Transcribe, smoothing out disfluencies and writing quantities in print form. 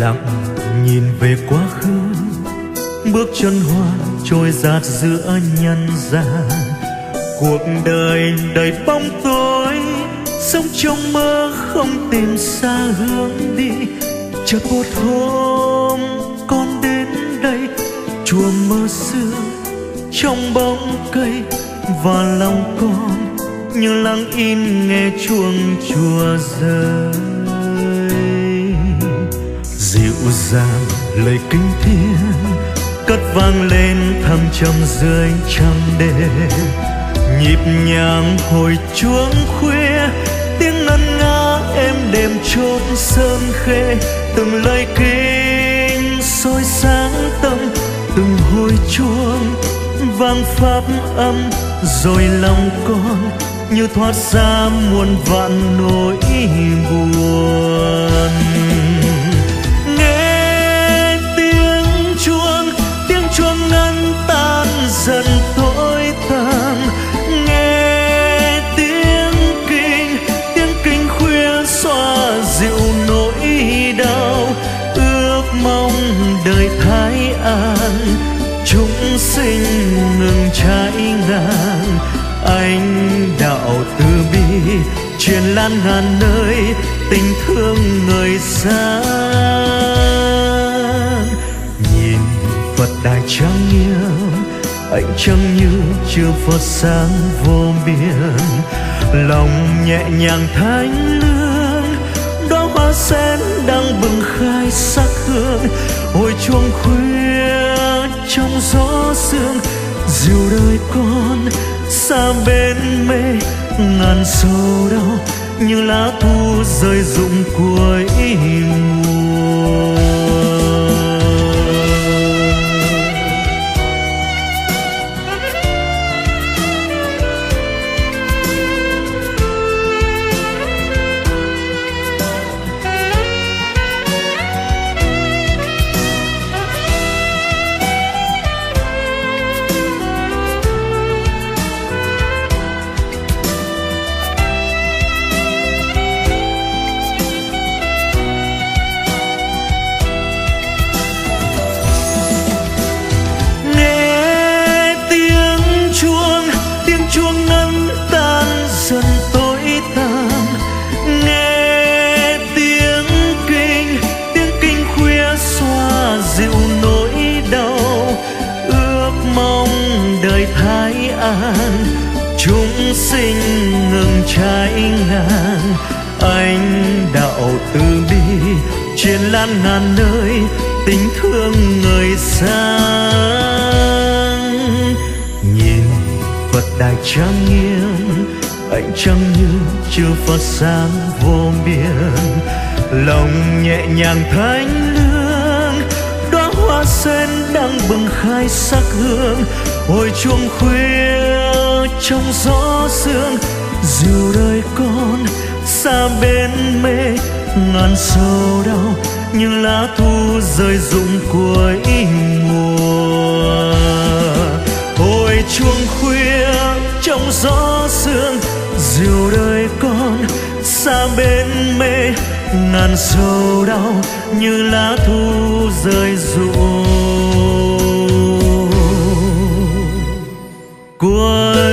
Lặng nhìn về quá khứ, bước chân hoa trôi dạt giữa nhân gian. Cuộc đời đầy bóng tối, sống trong mơ không tìm xa hướng đi. Chợt một hôm con đến đây, chùa mơ xưa trong bóng cây, và lòng con như lặng im nghe chuông chùa rơi. Dịu dàng lời kinh thiên cất vang lên thầm trầm dưới trăng đêm. Nhịp nhàng hồi chuông khuya, tiếng ngân nga êm đềm chốn sơn khê. Từng lời kinh soi sáng tâm, từng hồi chuông vang pháp âm. Rồi lòng con như thoát ra muôn vạn nỗi buồn. Chuông ngân tan dần tối tăm, nghe tiếng kinh khuya xoa dịu nỗi đau. Ước mong đời thái an, chúng sinh ngừng trái ngang. Anh đạo từ bi truyền lan ngàn nơi, tình thương người xa. Phật đài trang nghiêm, ánh trăng như chiều Phật sáng vô biên. Lòng nhẹ nhàng thánh lương, đóa hoa sen đang bừng khai sắc hương. Hồi chuông khuya trong gió sương, dìu đời con xa bên mê. Ngàn sầu đau như lá thu rơi rụng cuối mùa. Chúng sinh ngừng trái ngang, anh đạo từ bi truyền lan ngàn nơi, tình thương người sáng. Nhìn Phật đài trang nghiêm, ánh trăng như chiều Phật sáng vô biên. Lòng nhẹ nhàng thánh lương, đóa hoa sen đang bừng khai sắc hương. Hồi chuông khuya trong gió sương, dìu đời con xa bên mê. Ngàn sầu đau như lá thu rơi rụng cuối mùa. Hồi chuông khuya trong gió sương, dìu đời con xa bên mê. Ngàn sầu đau như lá thu rơi rụng cuối